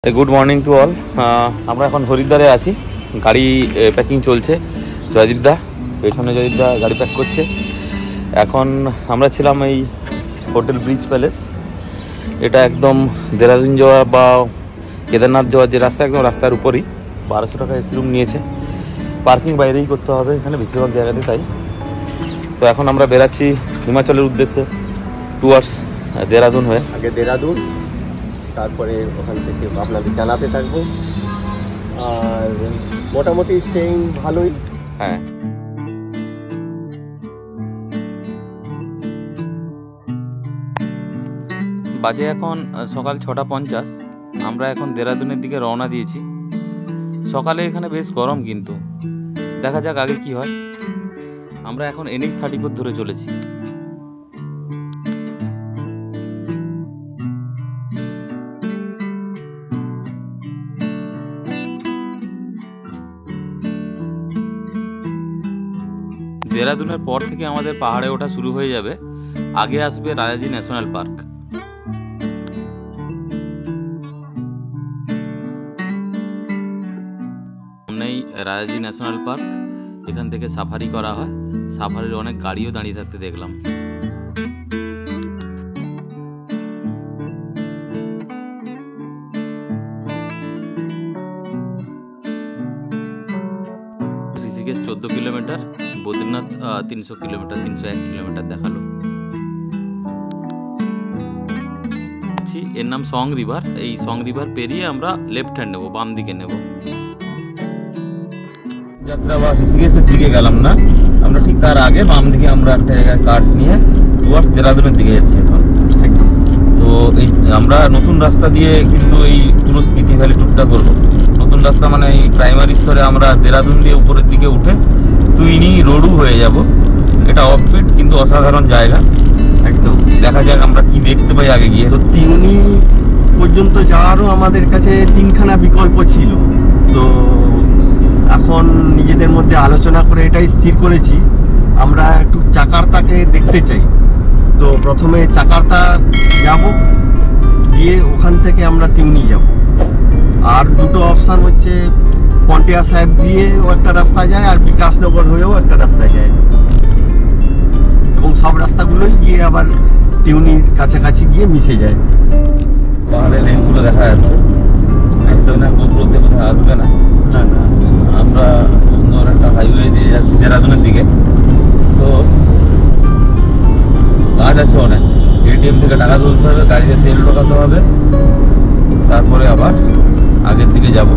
Good morning to all. আমরা এখন হরিদ্বারে আছি, গাড়ি প্যাকিং চলছে। জয়দীপদা পেছনে, জয়দীপদা গাড়ি প্যাক করছে। এখন আমরা ছিলাম এই হোটেল ব্রিজ প্যালেস। এটা একদম দেরাদুন যাওয়া বা কেদারনাথ যাওয়ার যে রাস্তা, একদম রাস্তার উপরই। 1200 টাকা এসি রুম নিয়েছে। পার্কিং বাইরেই করতে হবে এখানে বেশিরভাগ জায়গাতে, তাই। তো এখন আমরা বেরাচ্ছি হিমাচলের উদ্দেশ্যে, টুয়ার্ডস দেরাদুন হয়ে। আগে দেরাদুন, তারপরে ওখান থেকে আপনাদের জানাতে থাকবো। আর মোটামুটি স্টেইং ভালোই। হ্যাঁ, বাজে এখন সকাল 6:50। আমরা এখন দেরাদুনের দিকে রওনা দিয়েছি। সকালে এখানে বেশ গরম, কিন্তু দেখা যাক আগে কি হয়। আমরা এখন NH-34 ধরে চলেছি। দেরাদুনের পর থেকে আমাদের পাহাড়ে ওঠা শুরু হয়ে যাবে। আগে আসবে রাজাজি ন্যাশনাল পার্ক। সামনেই রাজাজি ন্যাশনাল পার্ক। এখান থেকে সাফারি করা হয়। সাফারির অনেক গাড়িও দাঁড়িয়ে থাকতে দেখলাম। Rishikesh 14 kilometre, Badrinath 300 kilometre, 301 kilometre দেখালো। এর নাম সং রিভার। এই সং রিভার পেরিয়ে আমরা লেফট হ্যান্ড নেব, বাম দিকে নেব। যাত্রা বা ঋষিকেশের দিকে গেলাম না, আমরা ঠিক তার আগে বাম দিকে আমরা একটা জায়গায় কাট নিয়ে টুয়ার্ডস দেরাদুনের দিকে যাচ্ছি এখন। তো এই আমরা নতুন রাস্তা দিয়ে কিন্তু এই পুরো স্পিতি ভ্যালি ট্যুরটা করবো। নতুন রাস্তা মানে এই প্রাইমারি স্তরে আমরা দেরাদুন দিয়ে উপরের দিকে উঠে তুইনি রোডও হয়ে যাব। এটা অফবিট কিন্তু অসাধারণ জায়গা একদম। দেখা যাক আমরা কি দেখতে পাই আগে গিয়ে। তো তিউনি পর্যন্ত যাওয়ারও আমাদের কাছে 3খানা বিকল্প ছিল। তো এখন নিজেদের মধ্যে আলোচনা করে এটাই স্থির করেছি, আমরা একটু চাকার্তাকে দেখতে চাই। তো প্রথমে চাকার্তা যাব, গিয়ে ওখান থেকে আমরা তিউনি যাব। আর দুটো অপশান হচ্ছে পন্টিয়া সাহেব দিয়েও একটা রাস্তা যায়, আর বিকাশনগর হয়েও একটা রাস্তা যায়, এবং সব রাস্তাগুলোই গিয়ে আবার তিউনির কাছাকাছি গিয়ে মিশে যায়। পাহাড়ের রেঞ্জগুলো দেখা যাচ্ছে। আসবে না, গোপ্রোতে বোধহয় আসবে না। না না, আসবে না। আমরা সুন্দর একটা হাইওয়ে দিয়ে যাচ্ছি দেরাদুনের দিকে। তো কাজ আছে অনেক। ATM থেকে টাকা তুলতে হবে, গাড়িতে তেল ঢোকাতে হবে, তারপরে আবার আগের দিকে যাব।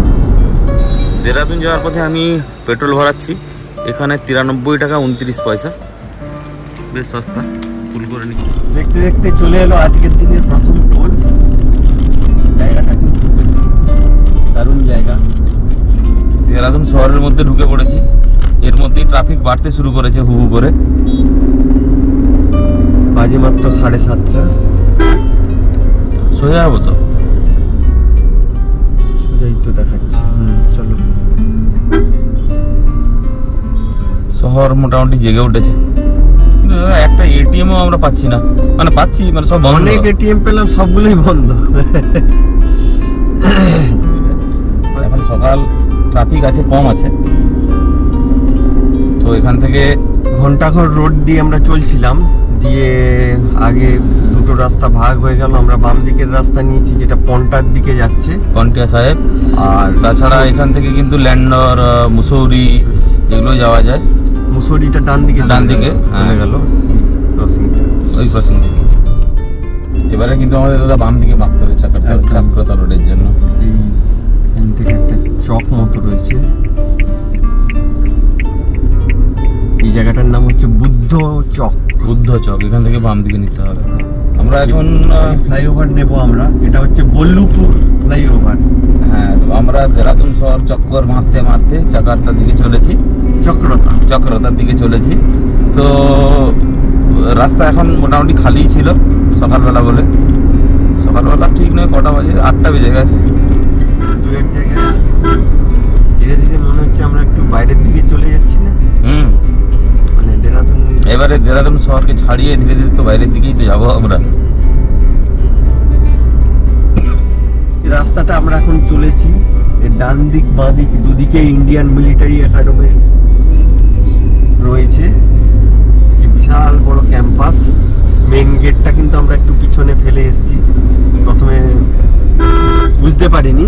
দেরাদুন যাওয়ার পথে আমি পেট্রোল ভরাচ্ছি। এখানে 93 টাকা 29 পয়সা, বেশ সস্তা। ফুল করে নিচ্ছি। দেখতে দেখতে চলে এলো আজকের দিনের প্রথম টোল। জায়গাটা কিন্তু বেশ দারুণ জায়গা। দেরাদুন শহরের মধ্যে ঢুকে পড়েছি। এর মধ্যেই ট্রাফিক বাড়তে শুরু করেছে হু হু করে। বাজে মাত্র 7:30। সোজা যাবো তো? সোজাই তো দেখাচ্ছি। চলো। শহর মোটামুটি জেগে উঠেছে, কিন্তু দাদা একটা ATMও আমরা পাচ্ছি না। মানে পাচ্ছি, মানে সব বন্ধ। অনেক ATM পেলাম, সবগুলোই বন্ধ। এখন সকাল, ট্রাফিক আছে, কম আছে। তো এখান থেকে ঘন্টাঘর রোড দিয়ে আমরা চলছিলাম, দিয়ে আগে দুটো রাস্তা ভাগ হয়ে গেল। আমরা বাম দিকের রাস্তা নিয়েছি, যেটা পন্টার দিকে যাচ্ছে, পন্টিয়া সাহেব। আর তাছাড়া এখান থেকে কিন্তু ল্যান্ডর, মুসৌরি এগুলো যাওয়া যায়। মুসৌরিটা ডান দিকে চলে গেল, ওই ক্রসিং থেকে। এবারে কিন্তু আমাদের দাদা বাম দিকে মাপতে হবে চাকরতা রোডের জন্য। এখান থেকে একটা চক মতো রয়েছে। এই জায়গাটার নাম হচ্ছে বুদ্ধ চক। বুদ্ধ চক। এখান থেকে বাম দিকে নিতে হবে। আমরা এখন ফ্লাইওভার নেব আমরা। এটা হচ্ছে বল্লুপুর ফ্লাইওভার। হ্যাঁ, তো আমরা দেরাদুন শহর চক্কর মারতে মারতে চাকারতার দিকে চলেছি, চক্রতার দিকে চলেছি। তো রাস্তা এখন মোটামুটি খালিই ছিল সকালবেলা বলে। সকালবেলা ঠিক নয়, কটা বাজে? 8টা বেজে গেছে। দু এক জায়গায় ধীরে ধীরে মনে হচ্ছে আমরা একটু বাইরের দিকে চলে যাচ্ছি না? মানে দেরাদুন, এবারে দেরাদুন শহরকে ছাড়িয়ে ধীরে ধীরে তো বাইরের দিকেই তো যাবো আমরা। রাস্তাটা আমরা এখন চলেছি, এর ডান দিক বাঁ দিক দুদিকে ইন্ডিয়ান মিলিটারি একাডেমি রয়েছে, বিশাল বড় ক্যাম্পাস। মেইন গেটটা কিন্তু আমরা একটু পিছনে ফেলে এসেছি, প্রথমে বুঝতে পারিনি।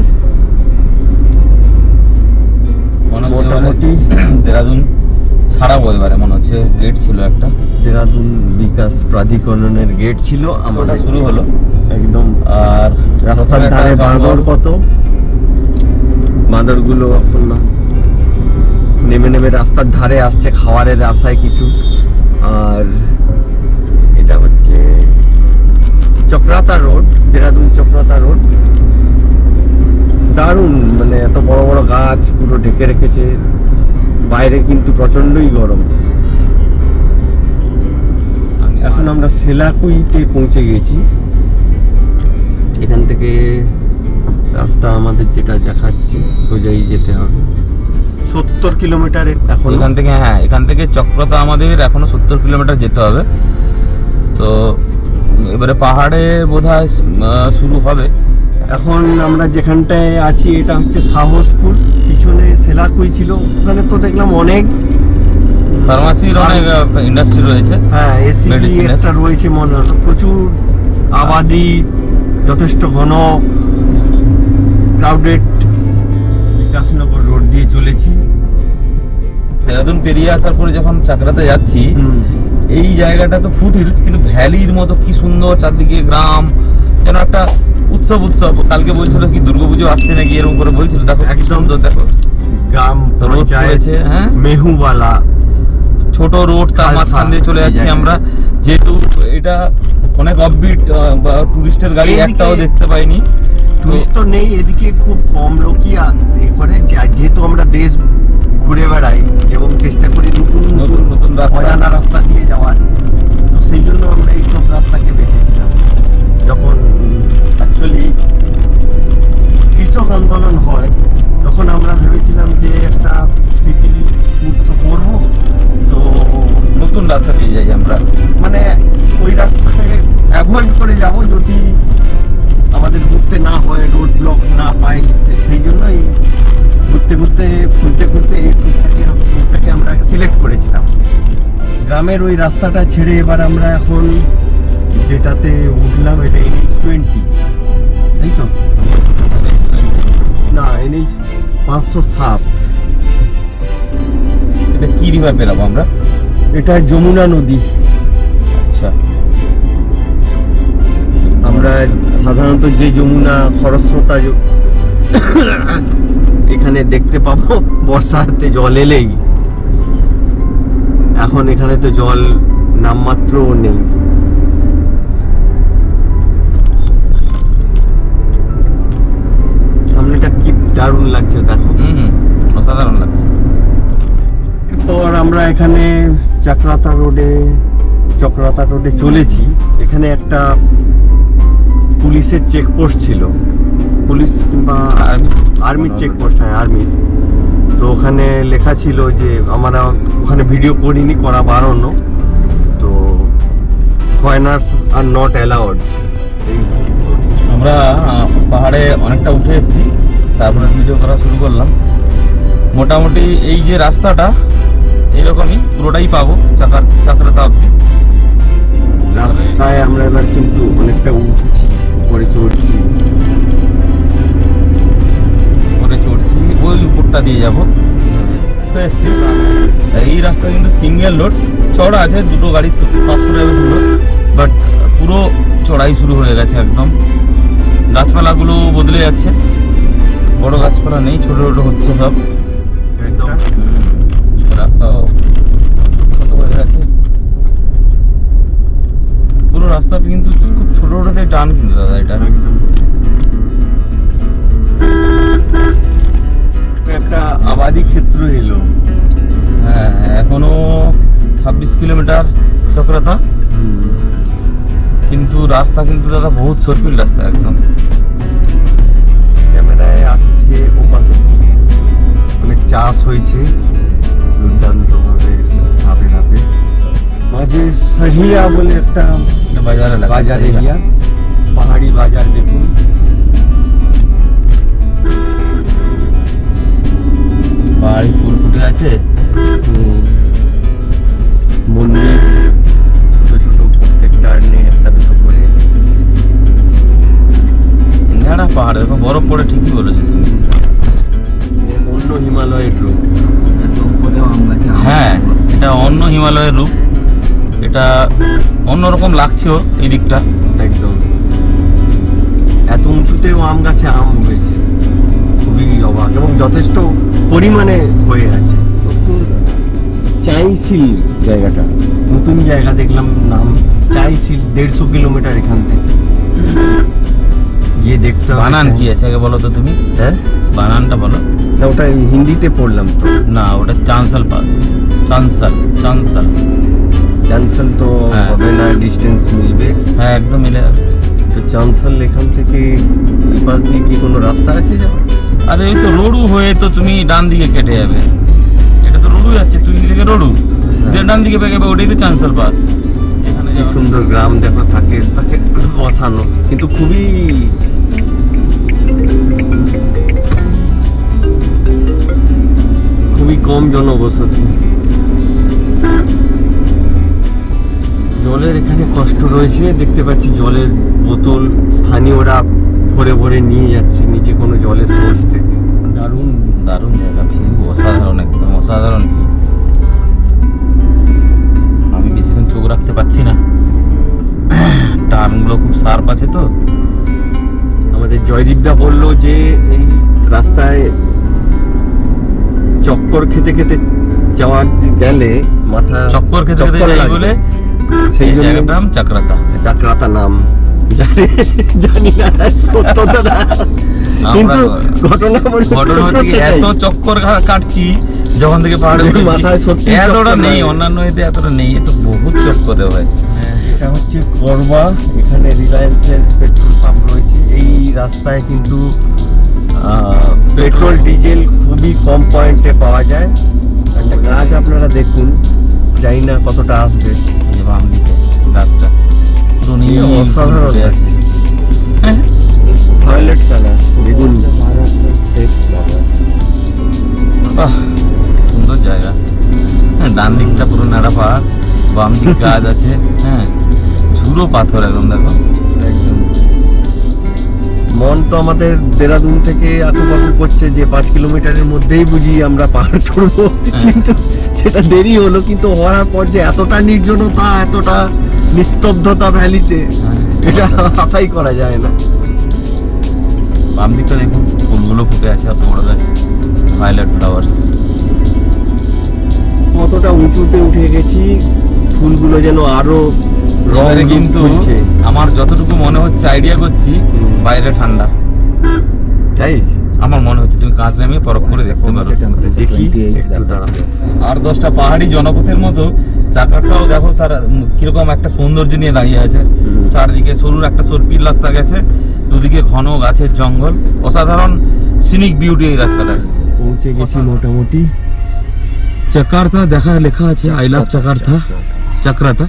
মোটামুটি দেরাদুন ছাড়াবো এবারে, মনে হচ্ছে গেট ছিল একটা, দেরাদুন বিকাশ প্রাধিকরণের গেট ছিল, আমরা শুরু হলো একদম। আর রাস্তার ধারে বাঁদর, কত বাঁদরগুলো এখন না নেমে নেমে রাস্তার ধারে আসছে খাবারের আশায় কিছু। আর এটা হচ্ছে চক্রাতা রোড, দেরাদুন চক্রাতা রোড। দারুণ, মানে এত বড় বড় গাছ পুরো ঢেকে রেখেছে, বাইরে কিন্তু প্রচন্ডই গরম। এখন আমরা সেলাকুইতে পৌঁছে গেছি। এখান থেকে রাস্তা আমাদের যেটা দেখাচ্ছে সোজাই যেতে হবে 70 কিলোমিটার এখন এখান থেকে। হ্যাঁ, এখান থেকে চক্রতা আমাদের এখনো 70 কিলোমিটার যেতে হবে। তো এবারে পাহাড়ে বোধহয় শুরু হবে। এখন আমরা যেখানটায় আছি এটা হচ্ছে সাহসপুর, পিছনে সেলাকুই ছিল, ওখানে তো দেখলাম অনেক ফার্মাসির অনেক ইন্ডাস্ট্রি রয়েছে। হ্যাঁ, এসি একটা রয়েছে মনে হলো, প্রচুর আবাদি, যথেষ্ট ঘন ক্রাউডেড। বিকাশনগর রোড দিয়ে চলেছি। দেরাদুন পেরিয়ে আসার পরে যখন চাকরাতে যাচ্ছি, এই জায়গাটা তো ফুট হিলস, কিন্তু ভ্যালির মতো কি সুন্দর, চারদিকে গ্রাম, যেন একটা উৎসব। কালকে বলছিল কি দুর্গাপুজো আসছে নাকি, এরকম করে বলছিল। দেখো একদম, তো দেখো গ্রাম রোড রয়েছে, হ্যাঁ, মেহুওয়ালা ছোট রোড, তার মাঝখান দিয়ে চলে যাচ্ছি আমরা। যেহেতু এটা অনেক অফবিট, টুরিস্টের গাড়ি একটাও দেখতে পাইনি, টুরিস্ট তো নেই এদিকে, খুব কম লোকই করে। যেহেতু আমরা দেশ ঘুরে বেড়াই এবং চেষ্টা করি নতুন অজানা রাস্তা দিয়ে যাওয়ার, তো সেই জন্য আমরা এইসব রাস্তাকে বেছেছিলাম। যখন অ্যাকচুয়ালি কৃষক আন্দোলন হয়, তখন আমরা ভেবেছিলাম যে একটা স্মৃতি মুক্ত করব, তো নতুন রাস্তা দিয়ে যাই আমরা, মানে ওই রাস্তাকে অ্যাভয়েড করে যাব যদি আমাদের ঘুরতে না হয়, রোড ব্লক না পাই। সেই জন্যই খুঁজতে এই রুটটাকে আমরা সিলেক্ট করেছিলাম। গ্রামের ওই রাস্তাটা ছেড়ে এবার আমরা এখন যেটাতে উঠলাম, এটা NH20, তাই তো? না, NH 507। এটা কি রিভার পেলাম আমরা? এটা যমুনা নদী। আচ্ছা, আমরা সাধারণত যে যমুনা খরস্রোতা এখানে দেখতে পাবো বর্ষাতে জল এলেই, এখন এখানে তো জল নামমাত্রও নেই। সামনেটা কি দারুণ লাগছে, দেখো। অসাধারণ লাগছে। এরপর আমরা এখানে চক্রাতা রোডে চলেছি। এখানে একটা পুলিশের চেকপোস্ট ছিল, পুলিশ কিংবা আর্মির চেকপোস্ট। হ্যাঁ, আর্মির। তো ওখানে লেখা ছিল যে আমরা ওখানে ভিডিও করিনি, করা বারণ, তো ফরেনার্স আর নট অ্যালাউড। আমরা পাহাড়ে অনেকটা উঠে এসেছি, তারপরে ভিডিও করা শুরু করলাম। মোটামুটি এই যে রাস্তাটা এইরকমই পুরোটাই পাবো চাকরাতা অব্দি। রাস্তায় আমরা এবার কিন্তু অনেকটা উঠছি, উপরে চড়ছি, ওই উপরটা দিয়ে যাবো। এই রাস্তা কিন্তু সিঙ্গেল রোড, চড়া আছে, দুটো গাড়ি পাস করে যাবে সুন্দর, বাট পুরো চড়াই শুরু হয়ে গেছে একদম। গাছপালাগুলো বদলে যাচ্ছে, বড় গাছপালা নেই, ছোট ছোট হচ্ছে সব একদম। রাস্তাও কত হয়ে গেছে, পুরো রাস্তাটা কিন্তু খুব ছোট ছোটতে টান কিন্তু দাদা, এটা একটা আবাদি ক্ষেত্র এলো। হ্যাঁ, এখনো 26 কিলোমিটার চক্রাতা, কিন্তু রাস্তা কিন্তু দাদা বহুত সরপিল রাস্তা একদম। ক্যামেরায় আসছে ওপাশে অনেক চাষ হয়েছে দুর্দান্তভাবে, ধাপে ধাপে। মাঝে সহিয়া বলে একটা বাজার এরিয়া, পাহাড়ি বাজার। দেখুন পাহাড়ি ফুল ফুটে আছে, মন্দির ছোট ছোট প্রত্যেকটা নিয়ে একটা দুটো করে। নেড়া পাহাড়, দেখো বরফ পড়ে, ঠিকই বলেছো তুমি। অন্য হিমালয়ের রূপ। হ্যাঁ, এটা অন্য হিমালয়ের রূপ, এটা অন্যরকম লাগছেও এই দিকটা। একদম এত উঁচুতেও আম গাছে আম হয়েছে, খুবই অবাক, এবং যথেষ্ট পরিমাণে হয়ে আছে। চাইসিল জায়গাটা নতুন জায়গা দেখলাম, নাম চাইসিল, 150 কিলোমিটার এখান থেকে গিয়ে দেখতে হবে। বানান কি আছে আগে বলো তো তুমি? হ্যাঁ, বানানটা বলো। না ওটা হিন্দিতে পড়লাম তো। না, ওটা চানসাল পাস। চানসাল, চানসাল। চানসাল তো হ্যাঁ। হবে না, ডিস্টেন্স মিলবে। হ্যাঁ, একদম মিলে যাবে। তো চানসাল এখান থেকে এই পাশ দিয়ে কি কোনো রাস্তা আছে যাওয়ার? আরে এই তো রোডু হয়ে তো তুমি ডান দিকে কেটে যাবে, এটা তো রোডু যাচ্ছে, তুই দিকে রোডু ডান দিকে পেয়ে যাবে, ওটাই তো চানসাল পাস। যেখানে কি সুন্দর গ্রাম দেখো, থাকে থাকে বসানো, কিন্তু খুবই কম জনবসতি। জলের এখানে কষ্ট রয়েছে, দেখতে পাচ্ছি জলের বোতল স্থানীয়রা ভরে ভরে নিয়ে যাচ্ছে নিচে কোনো জলের সোর্স থেকে। দারুণ দারুণ জায়গা, ভিউ অসাধারণ, একদম অসাধারণ। আমি বেশিক্ষণ চোখ রাখতে পারছি না, টার্নগুলো খুব শার্প আছে তো। আমাদের জয়দীপদা বললো যে এই রাস্তায় চক্কর খেতে খেতে যাওয়ার গেলে মাথা চক্কর খেতে খেতে চক্কর যাই লাগবে। বলে সেই এই জন্য জায়গাটার নাম চাকরাতা। চাকরাতা নাম জানি না সত্যতা না, কিন্তু ঘটনা ঘটনা হচ্ছে কি, এত চক্কর কাটছি যখন থেকে পাহাড়ে মাথায় সত্যি এতটা নেই, অন্যান্য এতে এতটা নেই, এত বহুত চক্করে হয়। এটা হচ্ছে করবা, এখানে রিলায়েন্সের পেট্রোল পাম্প রয়েছে। এই রাস্তায় কিন্তু পেট্রোল ডিজেল খুবই কম পয়েন্টে পাওয়া যায়। একটা গাছ আপনারা দেখুন, জানি না কতটা আসবে। এই যে বাম দিকে গাছটা পুরো নীল অসাধারণ ফুটে আছে। লাগছে, ভায়োলেট কালার, বেগুন। বাহ, সুন্দর জায়গা। হ্যাঁ, ডান দিকটা পুরো নাড়া পাহাড়, বাম দিক গাছ আছে। হ্যাঁ, ঝুড়ো পাথর একদম দেখো। একদম মন তো আমাদের দেরাদুন থেকে আঁকুপাকু করছে যে 5 কিলোমিটারের মধ্যেই বুঝি আমরা পাহাড় চড়বো, কিন্তু সেটা দেরি হলো। কিন্তু হওয়ার পর যে এতটা নির্জনতা, এতটা নিস্তব্ধতা ভ্যালিতে, এটা আশাই করা যায় না। বাম দিকটা দেখুন, ফুলগুলো ফুটে আছে, অত বড় গাছ, ভায়োলেট ফ্লাওয়ার্স। কতটা উঁচুতে উঠে গেছি, ফুলগুলো যেন আরো এবারে কিন্তু আমার যতটুকু মনে হচ্ছে, আইডিয়া করছি, বাইরে ঠান্ডা, তাই আমার মনে হচ্ছে। তুমি কাঁচ নামিয়ে পরখ করে দেখতে পারো। দেখি একটু দাঁড়াও। আর 10টা পাহাড়ি জনপথের মতো চাকাটাও দেখো, তার কিরকম একটা সৌন্দর্য নিয়ে দাঁড়িয়ে আছে। চারদিকে সরুর একটা সরপির রাস্তা গেছে, দুদিকে ঘন গাছের জঙ্গল, অসাধারণ সিনিক বিউটি এই রাস্তাটা। পৌঁছে গেছি মোটামুটি। চাকার্তা দেখা লেখা আছে, আই লাভ চাকার্তা, চাকরাতা।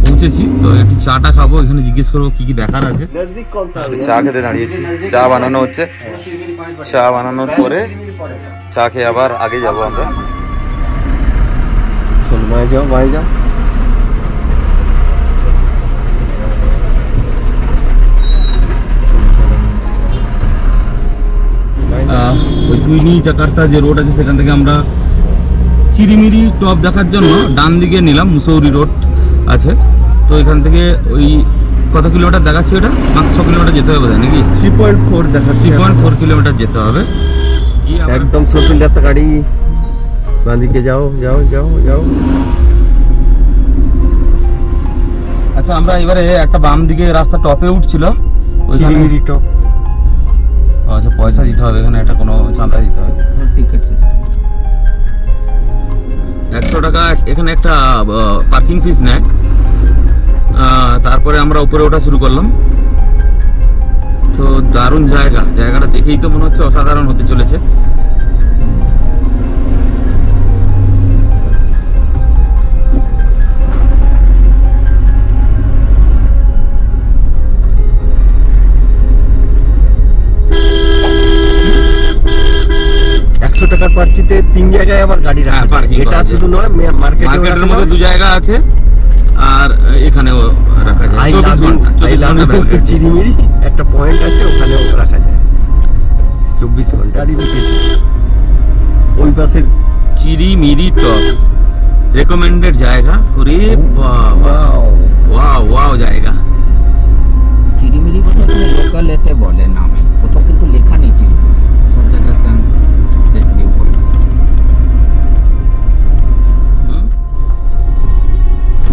পৌঁছেছি তো, একটু চাটা খাবো, এখানে জিজ্ঞেস করবো কি কি দেখার আছে। চা খেতে দাঁড়িয়েছি, চা বানানো হচ্ছে। চা বানানোর পরে চা খেয়ে আবার আগে যাবো আমরা। চল মায়ে যাও, মায়ে যাও। ওই টুইনি চাকার্তা যে রোড আছে, সেখান থেকে আমরা চিরিমিরি টপ দেখার জন্য ডান দিকে নিলাম, মুসৌরি রোড আছে। তো এখান থেকে ওই কত কিলোমিটার দেখাচ্ছে, ওটা 5-6 কিলোমিটার যেতে হবে নাকি? 3.4 দেখাচ্ছি। 3.4 কিলোমিটার যেতে হবে। একদম সরপিল রাস্তা, গাড়ি বাঁ দিকে যাও, যাও, যাও, যাও। আচ্ছা, আমরা এবারে একটা বাম দিকে রাস্তা টপে উঠছিল, চিরিমিরি টপ। আচ্ছা, পয়সা দিতে হবে এখানে, একটা কোনো চাঁদা দিতে হবে, টিকিট সিস্টেম। 100 টাকা এখানে একটা পার্কিং ফিস নেয়। তারপরে আমরা উপরে ওঠা শুরু করলাম। তো দারুণ জায়গাটা দেখেই তো মনে হচ্ছে অসাধারণ হতে চলেছে। চাকার পার্চিতে 3 জায়গায় আবার গাড়ি রাখা যায়। parking এটা করা শুধু নয়, মার্কেটের মধ্যে 2 জায়গা আছে আর এখানেও রাখা যায় 24 ঘন্টা 24 ঘন্টা validity। চিরিমিরি একটা পয়েন্ট আছে, ওখানেও রাখা যায় 24 ঘন্টা। গাড়ি রেখেছে ওই পাশের চিরিমিরি টপ রেকমেন্ডেড জায়গা। ওরে বাবা, ওয়াও ওয়াও জায়গা। চিরিমিরি কথা এখানে লোকাল এতে বলে নামে, কোথাও কিন্তু লেখা নেই চিরিমিরি, সব জায়গায় সানসেট ভিউ পয়েন্ট।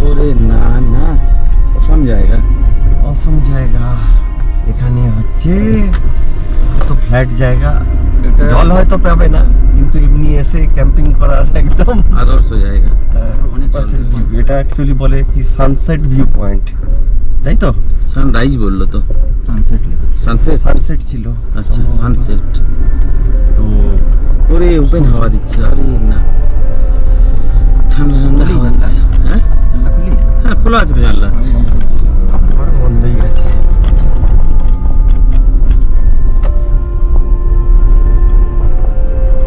ওরে না না, অসম জায়গা, অসম জায়গা। এখানে হচ্ছে তো ফ্ল্যাট জায়গা, জল হয়তো পাবে না, কিন্তু এমনি এসে ক্যাম্পিং করার একদম আদর্শ জায়গা। পাশের view। এটা অ্যাকচুয়ালি বলে কি সানসেট ভিউ পয়েন্ট, তাই তো? সানরাইজ বললো তো, সানসেট লেখা। সানসেট সানসেট ছিল। আচ্ছা সানসেট। তো ওরে ওপেন হাওয়া দিচ্ছে, আরে না ঠান্ডা ঠান্ডা হাওয়া দিচ্ছে। হ্যাঁ জানলা খুলি? হ্যাঁ খোলা আছে তো জানলা। আমার বন্ধই আছে।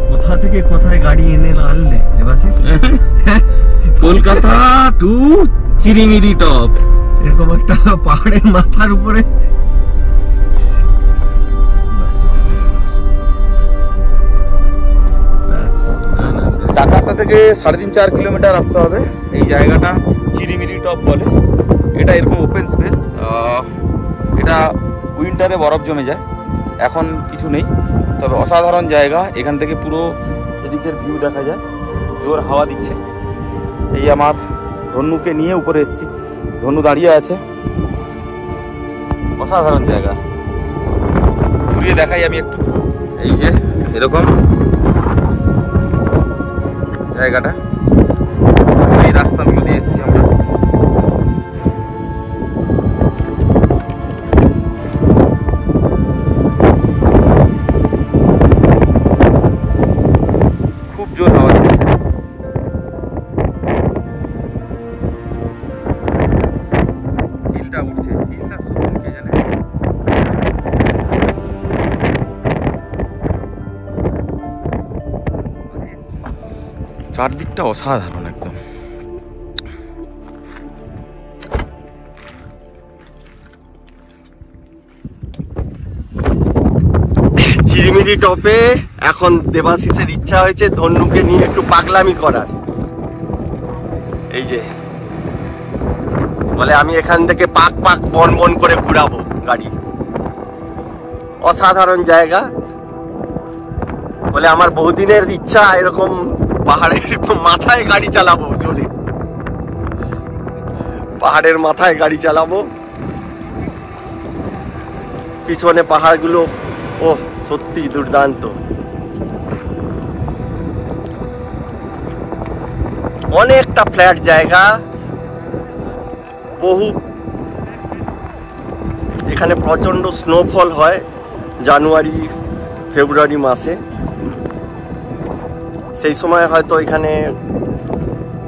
কোথা থেকে কোথায় গাড়ি এনে আনলে দেবাশিস? Kolkata to Chirimiri top. এরকম একটা পাহাড়ের মাথার উপরে। জাকার্তা থেকে 3.5-4 কিলোমিটার আসতে হবে। এই জায়গাটা চিরিমিরি টপ বলে। এটা এরকম ওপেন স্পেস। এটা উইন্টারে বরফ জমে যায়, এখন কিছু নেই, তবে অসাধারণ জায়গা। এখান থেকে পুরো এদিকের ভিউ দেখা যায়, জোর হাওয়া দিচ্ছে। এই আমার ধন্যুকে নিয়ে উপরে এসেছি, ধন্যু দাঁড়িয়ে আছে। অসাধারণ জায়গা, ঘুরিয়ে দেখাই আমি একটু। এই যে এরকম জায়গাটা, এই রাস্তা দিয়ে এসেছি আমরা। খুব জোর হাওয়া দিচ্ছে। চিলটা উঠছে, চিলটা শুরু কে জানে। চারদিকটা অসাধারণ একদম। চিরিমিরি টপে এখন দেবাশিসের ইচ্ছা হয়েছে ধন্যুকে নিয়ে একটু পাগলামি করার। এই যে বলে আমি এখান থেকে পাক পাক বন বন করে ঘুরাবো গাড়ি। অসাধারণ জায়গা। বলে আমার বহুদিনের ইচ্ছা এরকম পাহাড়ের মাথায় গাড়ি চালাবো, চলে পাহাড়ের মাথায় গাড়ি চালাবো। পিছনে পাহাড়গুলো ও সত্যি দুর্দান্ত। অনেকটা ফ্ল্যাট জায়গা, বহু এখানে প্রচন্ড স্নোফল হয় জানুয়ারি ফেব্রুয়ারি মাসে। সেই সময় হয়তো এখানে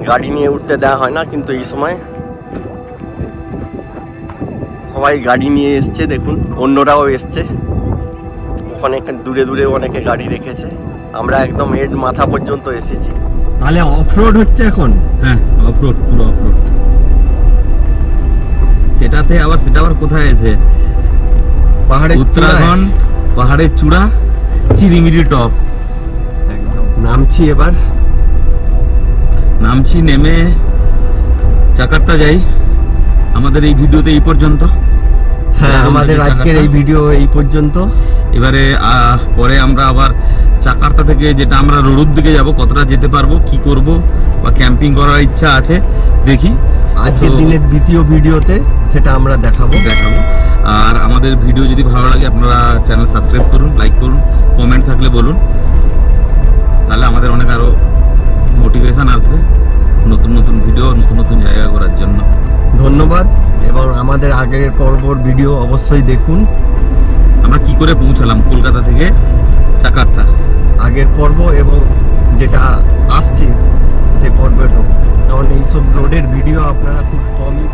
গাড়ি নিয়ে উঠতে দেওয়া হয় না, কিন্তু এই সময় সবাই গাড়ি নিয়ে এসছে। দেখুন অন্যরাও এসছে, ওখানে দূরে দূরে অনেকে গাড়ি রেখেছে। আমরা একদম এড মাথা পর্যন্ত এসেছি। তাহলে অফরোড হচ্ছে এখন। হ্যাঁ অফরোড, পুরো অফরোড। সেটাতে আবার সেটা আবার কোথায় আছে? পাহাড়ের উত্তরাখণ্ড, পাহাড়ের চূড়া, চিরিমিরি টপ। একদম নামছি, এবার নামছি, নেমে জাকার্তা যাই। আমাদের এই ভিডিওতে এই পর্যন্ত। হ্যাঁ, আমাদের আজকের এই ভিডিও এই পর্যন্ত। এবারে পরে আমরা আবার জাকার্তা থেকে যেটা আমরা রোডের দিকে যাব, কতটা যেতে পারবো, কি করব, বা ক্যাম্পিং করার ইচ্ছা আছে, দেখি। আজকের দিনের দ্বিতীয় ভিডিওতে সেটা আমরা দেখাবো। আর আমাদের ভিডিও যদি ভালো লাগে আপনারা চ্যানেল সাবস্ক্রাইব করুন, লাইক করুন, কমেন্ট থাকলে বলুন, তাহলে আমাদের অনেক আরো মোটিভেশন আসবে নতুন নতুন ভিডিও, নতুন নতুন জায়গা করার জন্য। ধন্যবাদ। এবং আমাদের আগের পর্বর ভিডিও অবশ্যই দেখুন, আমরা কি করে পৌঁছালাম কলকাতা থেকে জাকার্তা, আগের পর্ব এবং যেটা আসছে সেই পর্বের। কারণ এইসব রোডের ভিডিও আপনারা খুব কমই